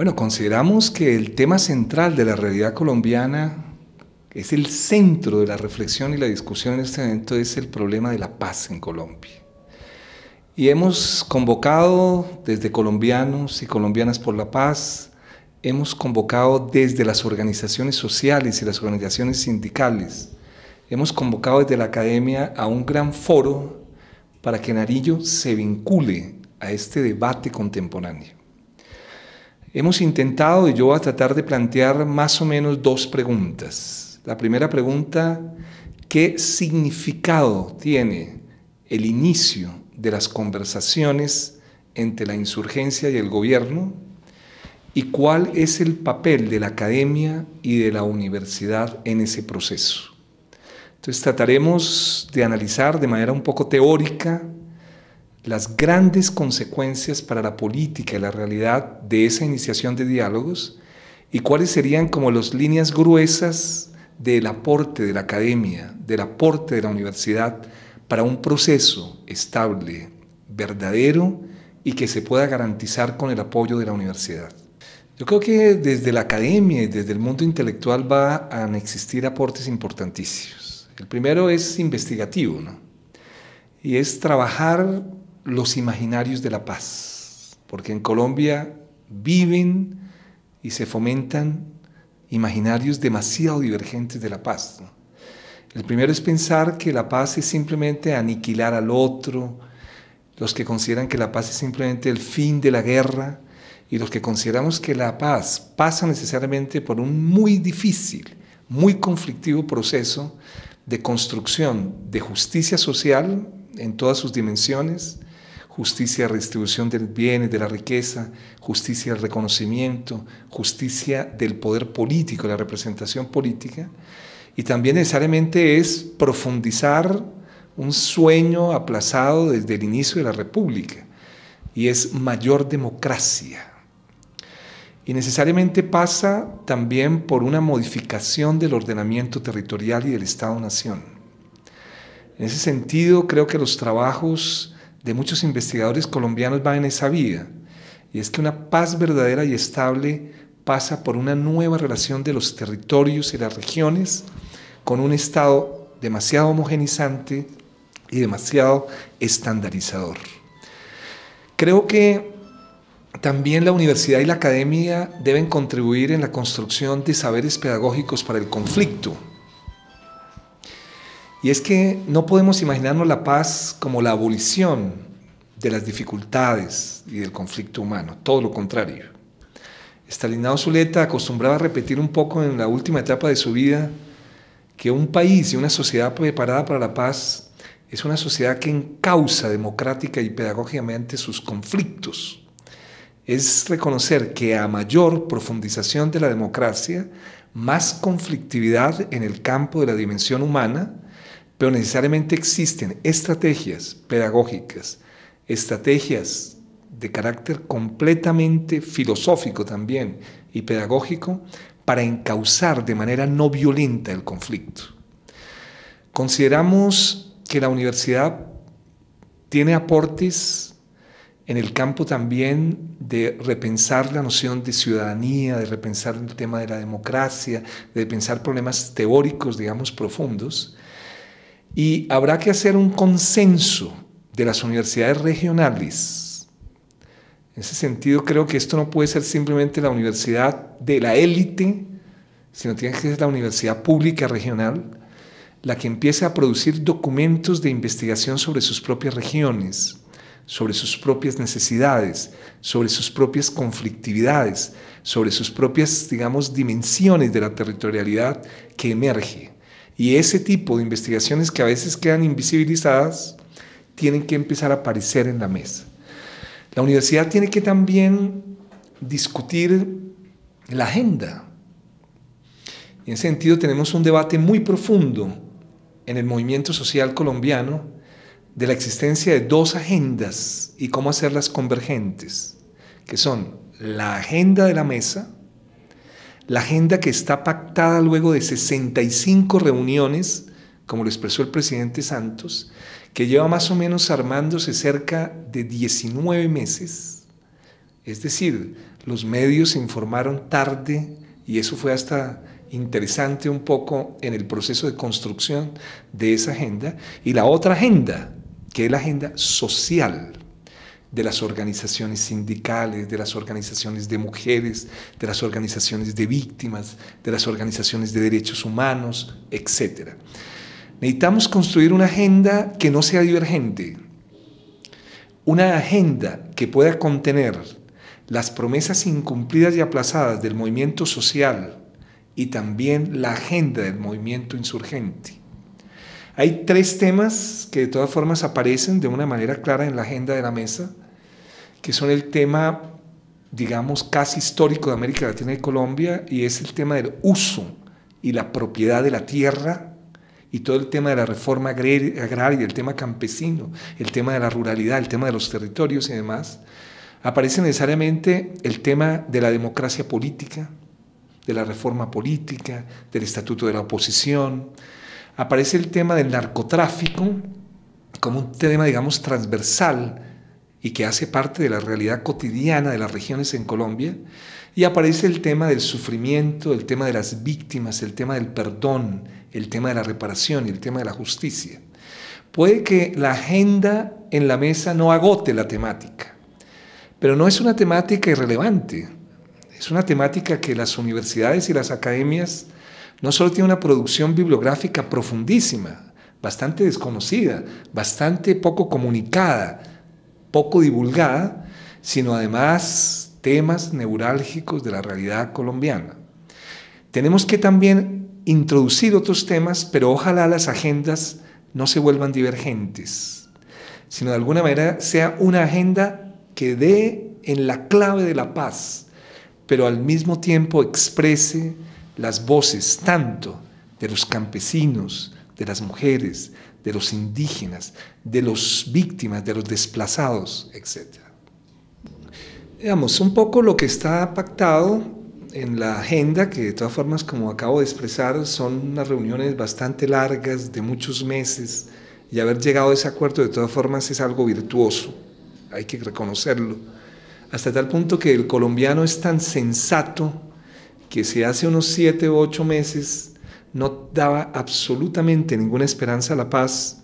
Bueno, consideramos que el tema central de la realidad colombiana, que es el centro de la reflexión y la discusión en este momento, es el problema de la paz en Colombia. Y hemos convocado desde Colombianos y Colombianas por la Paz, hemos convocado desde las organizaciones sociales y las organizaciones sindicales, hemos convocado desde la academia a un gran foro para que Nariño se vincule a este debate contemporáneo. Hemos intentado, y yo voy a tratar de plantear más o menos dos preguntas. La primera pregunta, ¿qué significado tiene el inicio de las conversaciones entre la insurgencia y el gobierno? ¿Y cuál es el papel de la academia y de la universidad en ese proceso? Entonces trataremos de analizar de manera un poco teórica las grandes consecuencias para la política y la realidad de esa iniciación de diálogos y cuáles serían como las líneas gruesas del aporte de la academia, del aporte de la universidad para un proceso estable, verdadero y que se pueda garantizar con el apoyo de la universidad. Yo creo que desde la academia y desde el mundo intelectual van a existir aportes importantísimos. El primero es investigativo, ¿no? Y es trabajar los imaginarios de la paz, porque en Colombia viven y se fomentan imaginarios demasiado divergentes de la paz, ¿no? El primero es pensar que la paz es simplemente aniquilar al otro, los que consideran que la paz es simplemente el fin de la guerra, y los que consideramos que la paz pasa necesariamente por un muy difícil, muy conflictivo proceso de construcción de justicia social en todas sus dimensiones, justicia de redistribución del bienes, de la riqueza, justicia del reconocimiento, justicia del poder político, la representación política, y también necesariamente es profundizar un sueño aplazado desde el inicio de la República, y es mayor democracia. Y necesariamente pasa también por una modificación del ordenamiento territorial y del Estado-Nación. En ese sentido, creo que los trabajos de muchos investigadores colombianos van en esa vía, y es que una paz verdadera y estable pasa por una nueva relación de los territorios y las regiones con un Estado demasiado homogenizante y demasiado estandarizador. Creo que también la universidad y la academia deben contribuir en la construcción de saberes pedagógicos para el conflicto. Y es que no podemos imaginarnos la paz como la abolición de las dificultades y del conflicto humano, todo lo contrario. Stanislao Zuleta acostumbraba a repetir un poco en la última etapa de su vida que un país y una sociedad preparada para la paz es una sociedad que encausa democrática y pedagógicamente sus conflictos. Es reconocer que a mayor profundización de la democracia, más conflictividad en el campo de la dimensión humana, pero necesariamente existen estrategias pedagógicas, estrategias de carácter completamente filosófico también y pedagógico para encauzar de manera no violenta el conflicto. Consideramos que la universidad tiene aportes en el campo también de repensar la noción de ciudadanía, de repensar el tema de la democracia, de pensar problemas teóricos, digamos, profundos. Y habrá que hacer un consenso de las universidades regionales. En ese sentido, creo que esto no puede ser simplemente la universidad de la élite, sino tiene que ser la universidad pública regional, la que empiece a producir documentos de investigación sobre sus propias regiones, sobre sus propias necesidades, sobre sus propias conflictividades, sobre sus propias, digamos, dimensiones de la territorialidad que emerge. Y ese tipo de investigaciones que a veces quedan invisibilizadas tienen que empezar a aparecer en la mesa. La universidad tiene que también discutir la agenda. Y en ese sentido tenemos un debate muy profundo en el movimiento social colombiano de la existencia de dos agendas y cómo hacerlas convergentes, que son la agenda de la mesa, la agenda que está pactada luego de 65 reuniones, como lo expresó el presidente Santos, que lleva más o menos armándose cerca de 19 meses. Es decir, Los medios se informaron tarde y eso fue hasta interesante un poco en el proceso de construcción de esa agenda. Y la otra agenda, que es la agenda social, de las organizaciones sindicales, de las organizaciones de mujeres, de las organizaciones de víctimas, de las organizaciones de derechos humanos, etc. Necesitamos construir una agenda que no sea divergente, una agenda que pueda contener las promesas incumplidas y aplazadas del movimiento social y también la agenda del movimiento insurgente. Hay 3 temas que de todas formas aparecen de una manera clara en la agenda de la mesa, que son el tema, digamos, casi histórico de América Latina y Colombia, y es el tema del uso y la propiedad de la tierra, y todo el tema de la reforma agraria, el tema campesino, el tema de la ruralidad, el tema de los territorios y demás. Aparece necesariamente el tema de la democracia política, de la reforma política, del estatuto de la oposición. Aparece el tema del narcotráfico como un tema, digamos, transversal y que hace parte de la realidad cotidiana de las regiones en Colombia, y aparece el tema del sufrimiento, el tema de las víctimas, el tema del perdón, el tema de la reparación y el tema de la justicia. Puede que la agenda en la mesa no agote la temática, pero no es una temática irrelevante, es una temática que las universidades y las academias no solo tienen una producción bibliográfica profundísima, bastante desconocida, bastante poco comunicada, poco divulgada, sino además temas neurálgicos de la realidad colombiana. Tenemos que también introducir otros temas, pero ojalá las agendas no se vuelvan divergentes, sino de alguna manera sea una agenda que dé en la clave de la paz, pero al mismo tiempo exprese las voces tanto de los campesinos, de las mujeres, de los indígenas, de las víctimas, de los desplazados, etc. Digamos, un poco lo que está pactado en la agenda, que de todas formas, como acabo de expresar, son unas reuniones bastante largas, de muchos meses, y haber llegado a ese acuerdo de todas formas es algo virtuoso, hay que reconocerlo, hasta tal punto que el colombiano es tan sensato que si hace unos 7 u 8 meses no daba absolutamente ninguna esperanza a la paz,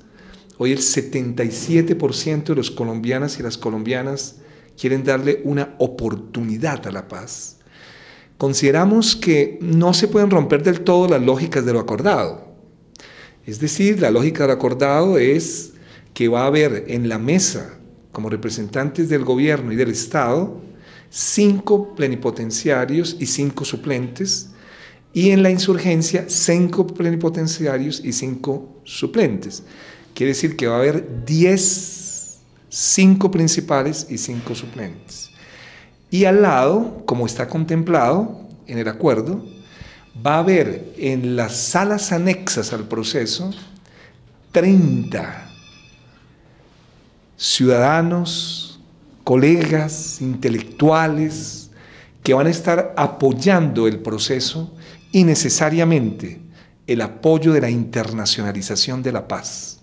hoy el 77% de los colombianas y las colombianas quieren darle una oportunidad a la paz. Consideramos que no se pueden romper del todo las lógicas de lo acordado. Es decir, la lógica de lo acordado es que va a haber en la mesa, como representantes del gobierno y del Estado, 5 plenipotenciarios y 5 suplentes, y en la insurgencia 5 plenipotenciarios y 5 suplentes. Quiere decir que va a haber 5 principales y 5 suplentes. Y al lado, como está contemplado en el acuerdo, va a haber en las salas anexas al proceso 30 ciudadanos, colegas, intelectuales, que van a estar apoyando el proceso y necesariamente el apoyo de la internacionalización de la paz.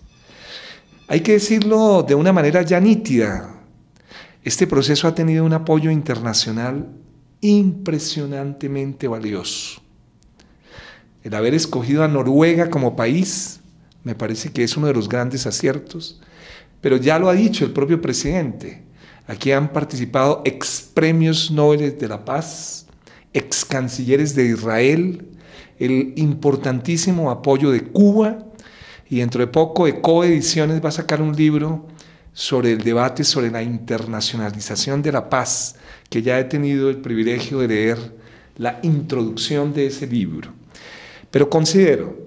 Hay que decirlo de una manera ya nítida, este proceso ha tenido un apoyo internacional impresionantemente valioso. El haber escogido a Noruega como país me parece que es uno de los grandes aciertos, pero ya lo ha dicho el propio presidente, aquí han participado ex premios Nobel de la Paz, ex cancilleres de Israel, el importantísimo apoyo de Cuba, y dentro de poco Ecoediciones va a sacar un libro sobre el debate sobre la internacionalización de la paz, que ya he tenido el privilegio de leer la introducción de ese libro. Pero considero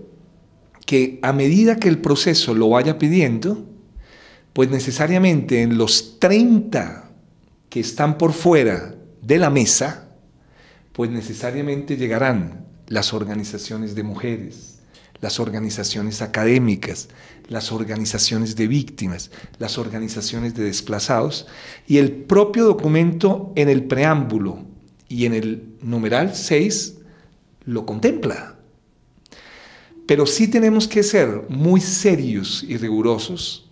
que a medida que el proceso lo vaya pidiendo, pues necesariamente en los 30 que están por fuera de la mesa, pues necesariamente llegarán las organizaciones de mujeres, las organizaciones académicas, las organizaciones de víctimas, las organizaciones de desplazados, y el propio documento en el preámbulo y en el numeral 6 lo contempla. Pero sí tenemos que ser muy serios y rigurosos,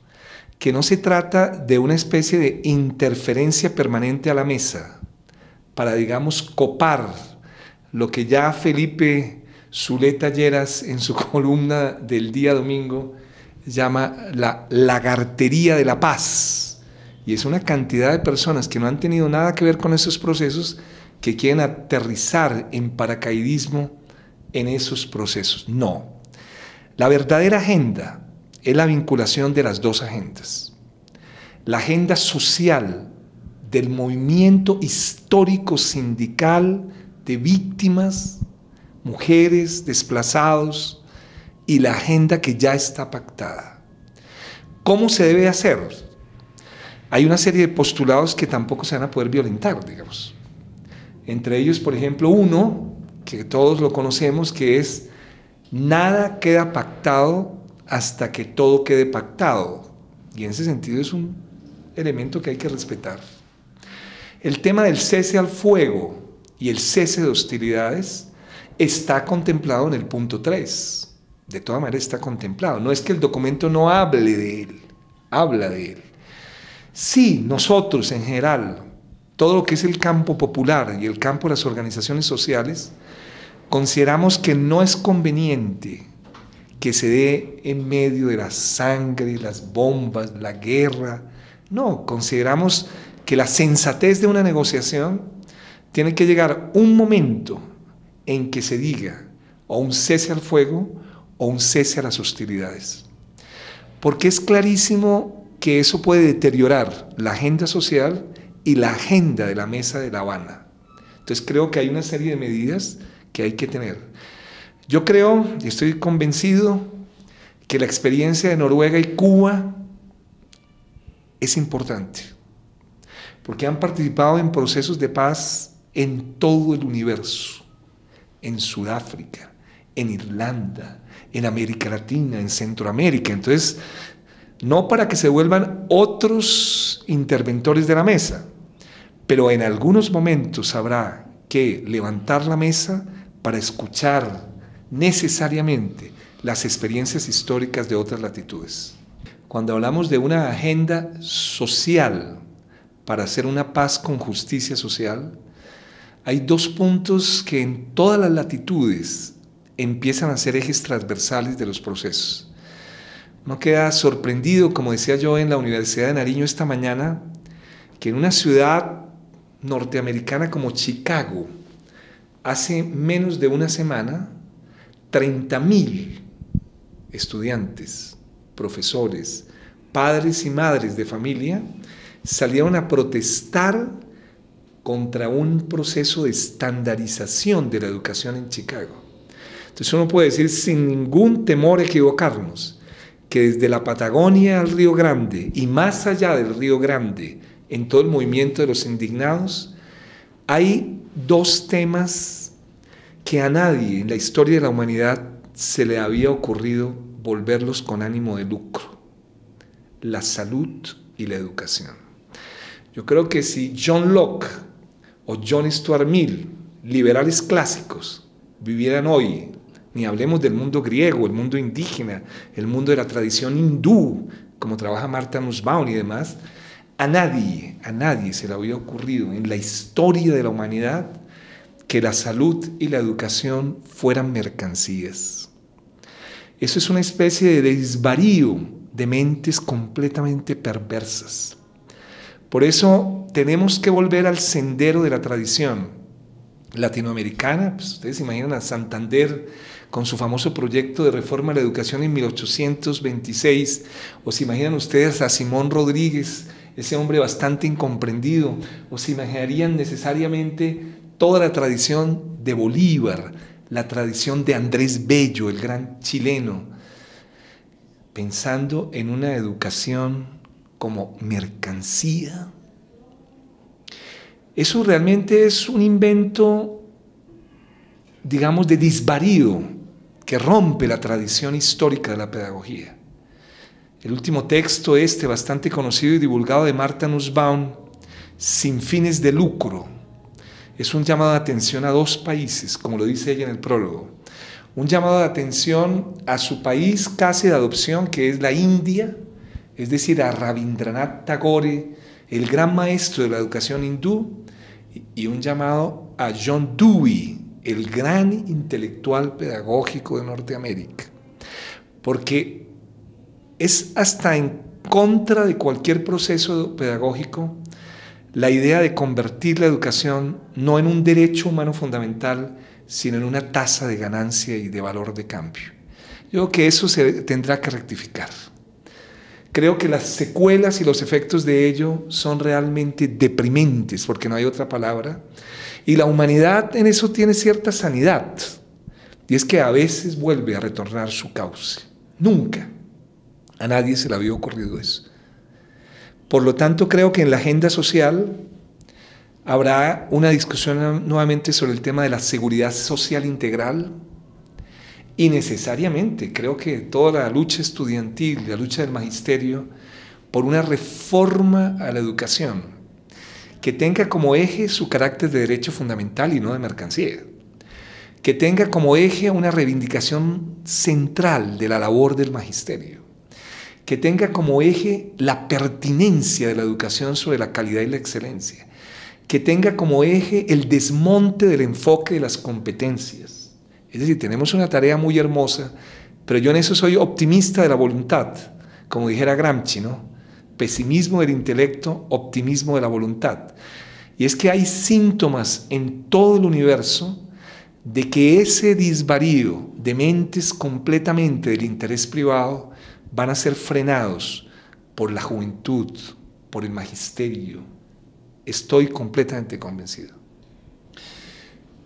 que no se trata de una especie de interferencia permanente a la mesa, para, digamos, copar lo que ya Felipe Zuleta Lleras en su columna del día domingo llama la lagartería de la paz. Y es una cantidad de personas que no han tenido nada que ver con esos procesos, que quieren aterrizar en paracaidismo en esos procesos. No. La verdadera agenda es la vinculación de las dos agendas. La agenda social del movimiento histórico sindical de víctimas, mujeres, desplazados, y la agenda que ya está pactada. ¿Cómo se debe hacer? Hay una serie de postulados que tampoco se van a poder violentar, digamos. Entre ellos, por ejemplo, uno, que todos lo conocemos, que es: nada queda pactado hasta que todo quede pactado. Y en ese sentido es un elemento que hay que respetar. El tema del cese al fuego y el cese de hostilidades está contemplado en el punto 3. De todas maneras está contemplado. No es que el documento no hable de él, habla de él. Sí, nosotros en general, todo lo que es el campo popular y el campo de las organizaciones sociales, consideramos que no es conveniente que se dé en medio de la sangre, las bombas, la guerra. No, consideramos que la sensatez de una negociación tiene que llegar un momento en que se diga o un cese al fuego o un cese a las hostilidades. Porque es clarísimo que eso puede deteriorar la agenda social y la agenda de la Mesa de La Habana. Entonces creo que hay una serie de medidas que hay que tener. Yo creo y estoy convencido que la experiencia de Noruega y Cuba es importante, porque han participado en procesos de paz en todo el universo, en Sudáfrica, en Irlanda, en América Latina, en Centroamérica. Entonces, no para que se vuelvan otros interventores de la mesa, pero en algunos momentos habrá que levantar la mesa para escuchar necesariamente las experiencias históricas de otras latitudes. Cuando hablamos de una agenda social para hacer una paz con justicia social, hay dos puntos que en todas las latitudes empiezan a ser ejes transversales de los procesos. Uno queda sorprendido, como decía yo en la Universidad de Nariño esta mañana, que en una ciudad norteamericana como Chicago, hace menos de una semana, 30,000 estudiantes, profesores, padres y madres de familia salieron a protestar contra un proceso de estandarización de la educación en Chicago. Entonces uno puede decir sin ningún temor a equivocarnos que desde la Patagonia al Río Grande y más allá del Río Grande, en todo el movimiento de los indignados, hay dos temas que a nadie en la historia de la humanidad se le había ocurrido volverlos con ánimo de lucro: la salud y la educación. Yo creo que si John Locke o John Stuart Mill, liberales clásicos, vivieran hoy, ni hablemos del mundo griego, el mundo indígena, el mundo de la tradición hindú, como trabaja Martha Nussbaum y demás, a nadie se le había ocurrido en la historia de la humanidad que la salud y la educación fueran mercancías. Eso es una especie de desvarío de mentes completamente perversas. Por eso tenemos que volver al sendero de la tradición latinoamericana. Pues ustedes se imaginan a Santander con su famoso proyecto de reforma de la educación en 1826, o se imaginan ustedes a Simón Rodríguez, ese hombre bastante incomprendido, o se imaginarían necesariamente toda la tradición de Bolívar, la tradición de Andrés Bello, el gran chileno, pensando en una educación como mercancía. Eso realmente es un invento, digamos, de desvarío que rompe la tradición histórica de la pedagogía. El último texto bastante conocido y divulgado de Martha Nussbaum, Sin fines de lucro, es un llamado de atención a dos países, como lo dice ella en el prólogo. Un llamado de atención a su país casi de adopción, que es la India, es decir, a Rabindranath Tagore, el gran maestro de la educación hindú, y un llamado a John Dewey, el gran intelectual pedagógico de Norteamérica, porque es hasta en contra de cualquier proceso pedagógico la idea de convertir la educación no en un derecho humano fundamental, sino en una tasa de ganancia y de valor de cambio. Yo creo que eso se tendrá que rectificar. Creo que las secuelas y los efectos de ello son realmente deprimentes, porque no hay otra palabra, y la humanidad en eso tiene cierta sanidad, y es que a veces vuelve a retornar su cauce. Nunca a nadie se le había ocurrido eso. Por lo tanto, creo que en la agenda social habrá una discusión nuevamente sobre el tema de la seguridad social integral, y necesariamente creo que toda la lucha estudiantil, la lucha del magisterio por una reforma a la educación que tenga como eje su carácter de derecho fundamental y no de mercancía, que tenga como eje una reivindicación central de la labor del magisterio, que tenga como eje la pertinencia de la educación sobre la calidad y la excelencia, que tenga como eje el desmonte del enfoque de las competencias. Es decir, tenemos una tarea muy hermosa, pero yo en eso soy optimista de la voluntad, como dijera Gramsci, ¿no? Pesimismo del intelecto, optimismo de la voluntad. Y es que hay síntomas en todo el universo de que ese disvarío de mentes completamente del interés privado van a ser frenados por la juventud, por el magisterio. Estoy completamente convencido.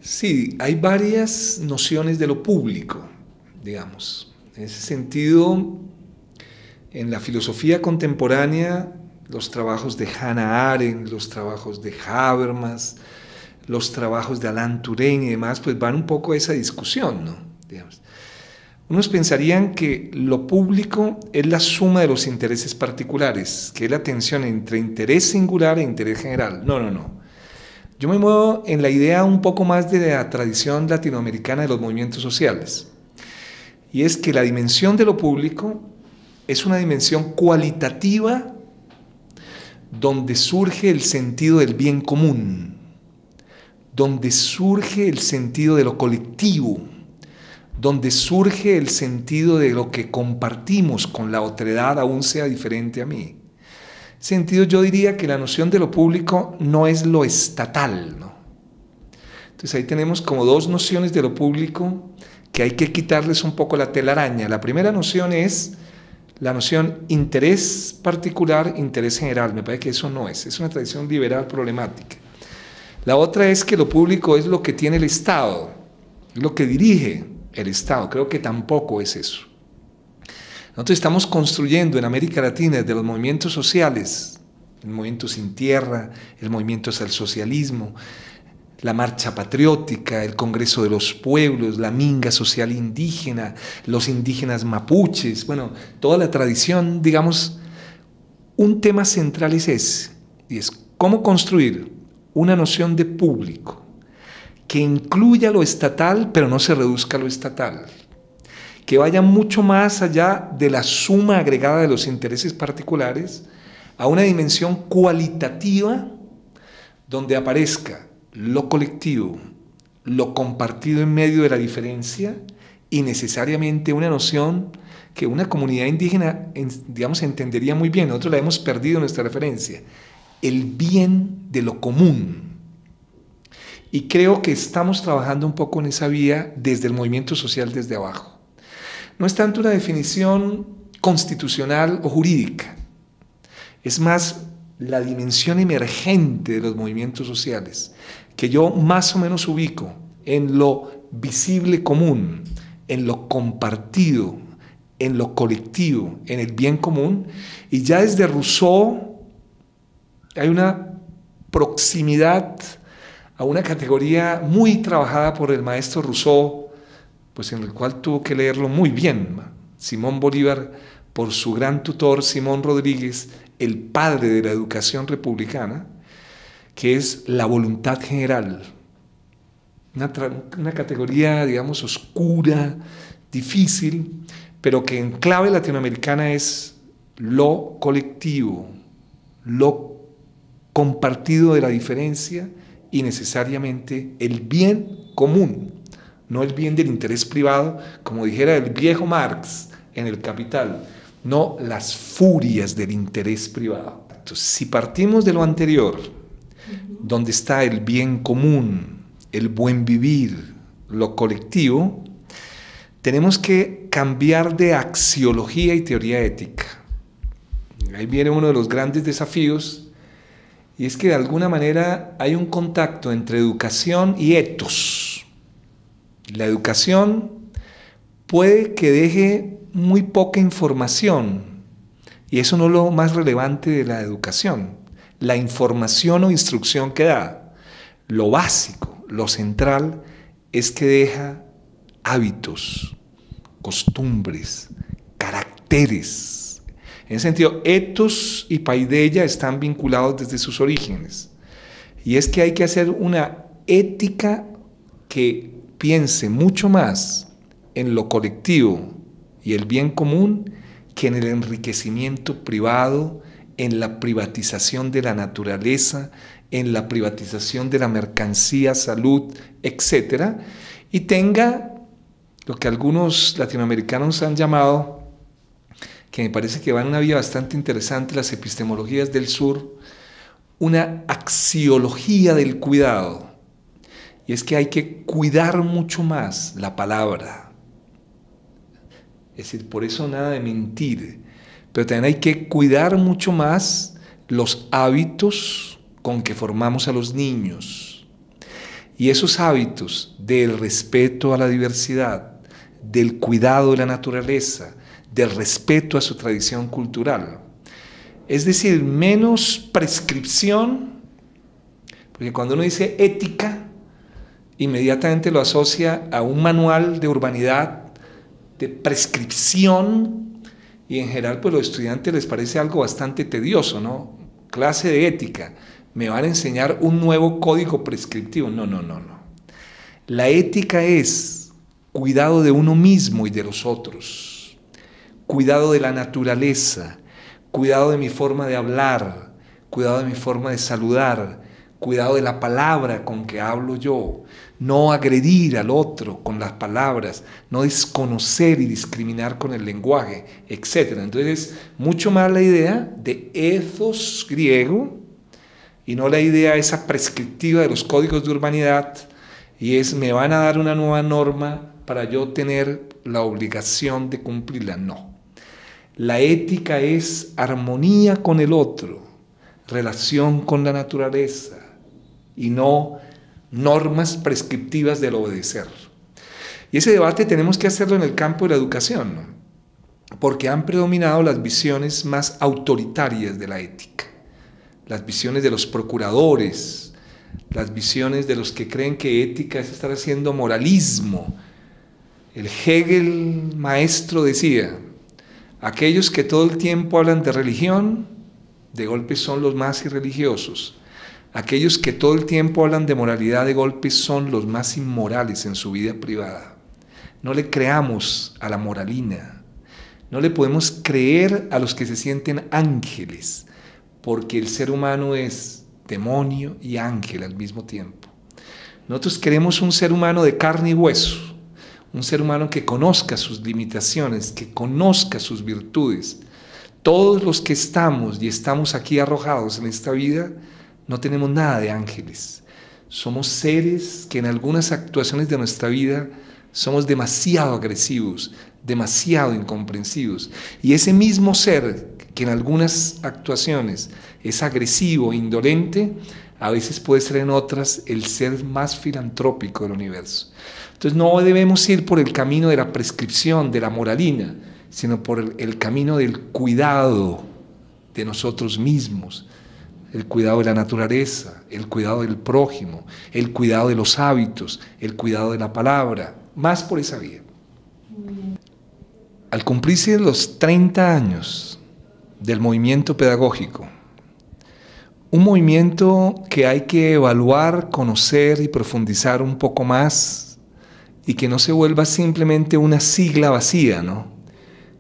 Sí, hay varias nociones de lo público, digamos. En ese sentido, en la filosofía contemporánea, los trabajos de Hannah Arendt, los trabajos de Habermas, los trabajos de Alain Touraine y demás, pues van un poco a esa discusión, ¿no? Digamos. Unos pensarían que lo público es la suma de los intereses particulares, que es la tensión entre interés singular e interés general. No, no, no. Yo me muevo en la idea un poco más de la tradición latinoamericana de los movimientos sociales. Y es que la dimensión de lo público es una dimensión cualitativa donde surge el sentido del bien común, donde surge el sentido de lo colectivo, donde surge el sentido de lo que compartimos con la otredad, aún sea diferente a mí. Sentido, yo diría que la noción de lo público no es lo estatal, ¿no? Entonces ahí tenemos como dos nociones de lo público que hay que quitarles un poco la telaraña. La primera noción es la noción interés particular, interés general. Me parece que eso no es una tradición liberal problemática. La otra es que lo público es lo que tiene el Estado, es lo que dirige el Estado. Creo que tampoco es eso. Nosotros estamos construyendo en América Latina desde los movimientos sociales, el movimiento Sin Tierra, el movimiento hacia el socialismo, la marcha patriótica, el Congreso de los Pueblos, la minga social indígena, los indígenas mapuches, bueno, toda la tradición, digamos, un tema central es ese, y es cómo construir una noción de público que incluya lo estatal, pero no se reduzca a lo estatal, que vaya mucho más allá de la suma agregada de los intereses particulares a una dimensión cualitativa donde aparezca lo colectivo, lo compartido en medio de la diferencia y necesariamente una noción que una comunidad indígena, digamos, entendería muy bien. Nosotros la hemos perdido en nuestra referencia, el bien de lo común. Y creo que estamos trabajando un poco en esa vía desde el movimiento social desde abajo. No es tanto una definición constitucional o jurídica, es más la dimensión emergente de los movimientos sociales, que yo más o menos ubico en lo visible común, en lo compartido, en lo colectivo, en el bien común, y ya desde Rousseau hay una proximidad a una categoría muy trabajada por el maestro Rousseau, pues en el cual tuvo que leerlo muy bien Simón Bolívar, por su gran tutor Simón Rodríguez, el padre de la educación republicana, que es la voluntad general, una categoría, digamos, oscura, difícil, pero que en clave latinoamericana es lo colectivo, lo compartido de la diferencia y necesariamente el bien común, no el bien del interés privado, como dijera el viejo Marx en El Capital, no las furias del interés privado. Entonces, si partimos de lo anterior, donde está el bien común, el buen vivir, lo colectivo, tenemos que cambiar de axiología y teoría ética. Ahí viene uno de los grandes desafíos, y es que de alguna manera hay un contacto entre educación y ethos. La educación puede que deje muy poca información, y eso no es lo más relevante de la educación, la información o instrucción que da. Lo básico, lo central, es que deja hábitos, costumbres, caracteres. En ese sentido, ethos y paideia están vinculados desde sus orígenes. Y es que hay que hacer una ética que piense mucho más en lo colectivo y el bien común que en el enriquecimiento privado, en la privatización de la naturaleza, en la privatización de la mercancía, salud, etc. Y tenga lo que algunos latinoamericanos han llamado, que me parece que va en una vía bastante interesante, las epistemologías del sur, una axiología del cuidado. Y es que hay que cuidar mucho más la palabra. Es decir, por eso nada de mentir, pero también hay que cuidar mucho más los hábitos con que formamos a los niños. Y esos hábitos del respeto a la diversidad, del cuidado de la naturaleza, del respeto a su tradición cultural. Es decir, menos prescripción, porque cuando uno dice ética, inmediatamente lo asocia a un manual de urbanidad, de prescripción, y en general pues a los estudiantes les parece algo bastante tedioso, ¿no? Clase de ética, me van a enseñar un nuevo código prescriptivo. No. La ética es cuidado de uno mismo y de los otros, cuidado de la naturaleza, cuidado de mi forma de hablar, cuidado de mi forma de saludar, cuidado de la palabra con que hablo yo, no agredir al otro con las palabras, no desconocer y discriminar con el lenguaje, etc. Entonces, mucho más la idea de ethos griego y no la idea esa prescriptiva de los códigos de urbanidad, y es me van a dar una nueva norma para yo tener la obligación de cumplirla. No. La ética es armonía con el otro, relación con la naturaleza, y no normas prescriptivas del obedecer. Y ese debate tenemos que hacerlo en el campo de la educación, ¿no? Porque han predominado las visiones más autoritarias de la ética, las visiones de los procuradores, las visiones de los que creen que ética es estar haciendo moralismo. El Hegel maestro decía, aquellos que todo el tiempo hablan de religión, de golpe son los más irreligiosos. Aquellos que todo el tiempo hablan de moralidad, de golpe son los más inmorales en su vida privada. No le creamos a la moralina. No le podemos creer a los que se sienten ángeles, porque el ser humano es demonio y ángel al mismo tiempo. Nosotros queremos un ser humano de carne y hueso, un ser humano que conozca sus limitaciones, que conozca sus virtudes. Todos los que estamos y estamos aquí arrojados en esta vida, no tenemos nada de ángeles. Somos seres que en algunas actuaciones de nuestra vida somos demasiado agresivos, demasiado incomprensivos. Y ese mismo ser que en algunas actuaciones es agresivo, indolente, a veces puede ser en otras el ser más filantrópico del universo. Entonces no debemos ir por el camino de la prescripción, de la moralina, sino por el camino del cuidado de nosotros mismos, el cuidado de la naturaleza, el cuidado del prójimo, el cuidado de los hábitos, el cuidado de la palabra, más por esa vía. Al cumplirse los 30 años del movimiento pedagógico, un movimiento que hay que evaluar, conocer y profundizar un poco más, y que no se vuelva simplemente una sigla vacía, ¿no?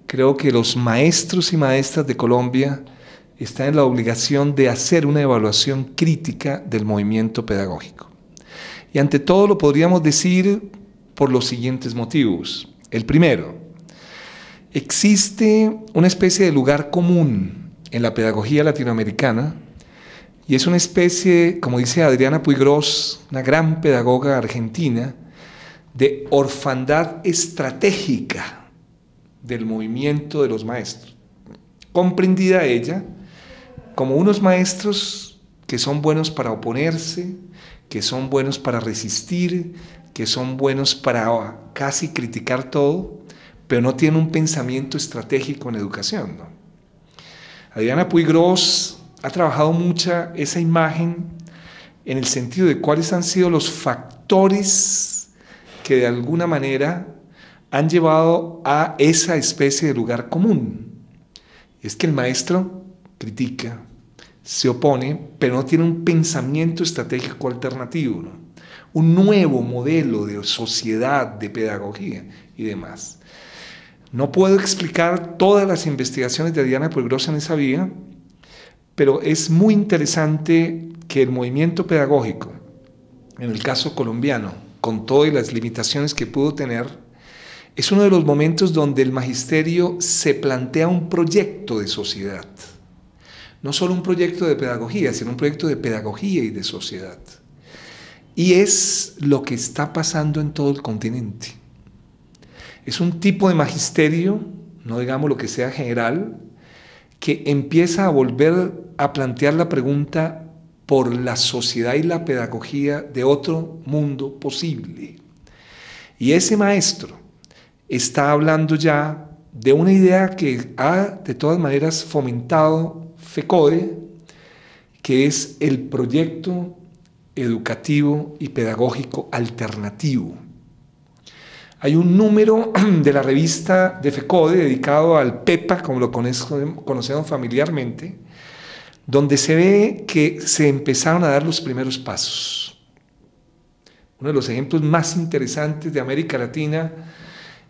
Creo que los maestros y maestras de Colombia está en la obligación de hacer una evaluación crítica del movimiento pedagógico. Y ante todo lo podríamos decir por los siguientes motivos. El primero, existe una especie de lugar común en la pedagogía latinoamericana y es una especie, como dice Adriana Puiggrós, una gran pedagoga argentina, de orfandad estratégica del movimiento de los maestros, comprendida ella como unos maestros que son buenos para oponerse, que son buenos para resistir, que son buenos para casi criticar todo, pero no tienen un pensamiento estratégico en educación, ¿no? Adriana Puiggrós ha trabajado mucho esa imagen en el sentido de cuáles han sido los factores que de alguna manera han llevado a esa especie de lugar común. Es que el maestro critica, se opone, pero no tiene un pensamiento estratégico alternativo, ¿no? Un nuevo modelo de sociedad, de pedagogía y demás. No puedo explicar todas las investigaciones de Adriana Puiggrós en esa vía, pero es muy interesante que el movimiento pedagógico, en el caso colombiano, con todas las limitaciones que pudo tener, es uno de los momentos donde el magisterio se plantea un proyecto de sociedad. No solo un proyecto de pedagogía, sino un proyecto de pedagogía y de sociedad. Y es lo que está pasando en todo el continente. Es un tipo de magisterio, no digamos lo que sea general, que empieza a volver a plantear la pregunta por la sociedad y la pedagogía de otro mundo posible. Y ese maestro está hablando ya de una idea que ha de todas maneras fomentado FECODE, que es el proyecto educativo y pedagógico alternativo. Hay un número de la revista de FECODE dedicado al PEPA, como lo conocemos familiarmente, donde se ve que se empezaron a dar los primeros pasos. Uno de los ejemplos más interesantes de América Latina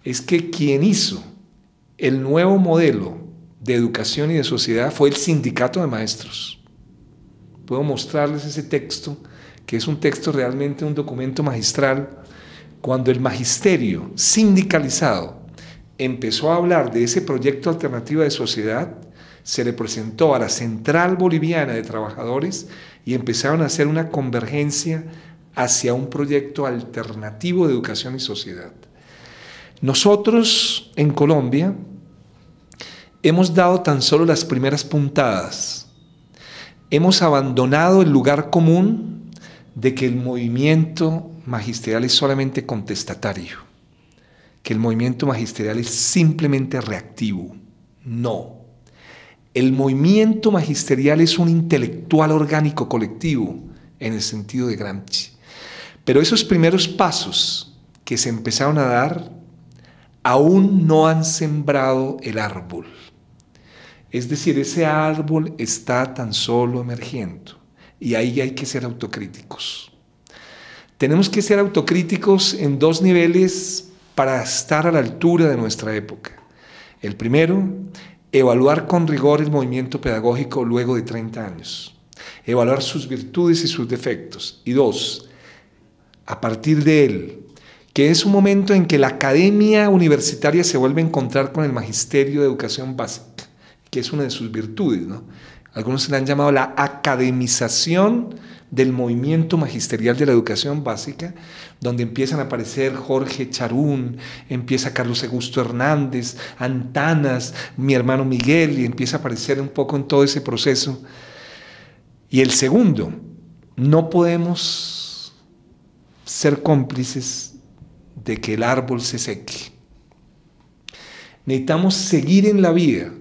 es que quien hizo el nuevo modelo de educación y de sociedad fue el sindicato de maestros. Puedo mostrarles ese texto, que es un texto realmente, un documento magistral. Cuando el magisterio sindicalizado empezó a hablar de ese proyecto alternativo de sociedad, se le presentó a la Central Boliviana de Trabajadores y empezaron a hacer una convergencia hacia un proyecto alternativo de educación y sociedad. Nosotros en Colombia hemos dado tan solo las primeras puntadas. Hemos abandonado el lugar común de que el movimiento magisterial es solamente contestatario, que el movimiento magisterial es simplemente reactivo. No. El movimiento magisterial es un intelectual orgánico colectivo en el sentido de Gramsci. Pero esos primeros pasos que se empezaron a dar aún no han sembrado el árbol. Es decir, ese árbol está tan solo emergiendo y ahí hay que ser autocríticos. Tenemos que ser autocríticos en dos niveles para estar a la altura de nuestra época. El primero, evaluar con rigor el movimiento pedagógico luego de 30 años. Evaluar sus virtudes y sus defectos. Y dos, a partir de él, que es un momento en que la academia universitaria se vuelve a encontrar con el magisterio de educación básica, que es una de sus virtudes, ¿no? Algunos se le han llamado la academización del movimiento magisterial de la educación básica, donde empiezan a aparecer Jorge Charún, empieza Carlos Augusto Hernández, Antanas, mi hermano Miguel, y empieza a aparecer un poco en todo ese proceso. Y el segundo, no podemos ser cómplices de que el árbol se seque. Necesitamos seguir en la vía,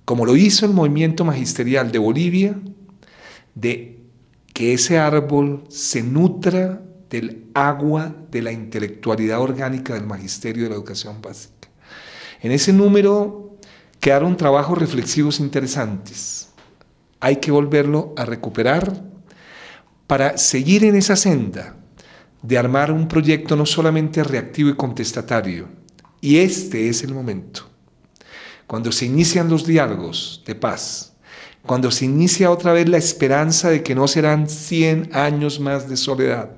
como lo hizo el movimiento magisterial de Bolivia, de que ese árbol se nutra del agua de la intelectualidad orgánica del magisterio de la educación básica. En ese número quedaron trabajos reflexivos interesantes. Hay que volverlo a recuperar para seguir en esa senda de armar un proyecto no solamente reactivo y contestatario. Y este es el momento. Cuando se inician los diálogos de paz, cuando se inicia otra vez la esperanza de que no serán 100 años más de soledad,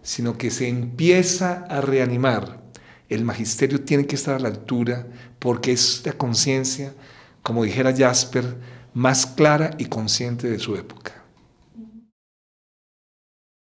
sino que se empieza a reanimar, el magisterio tiene que estar a la altura porque es la conciencia, como dijera Jasper, más clara y consciente de su época.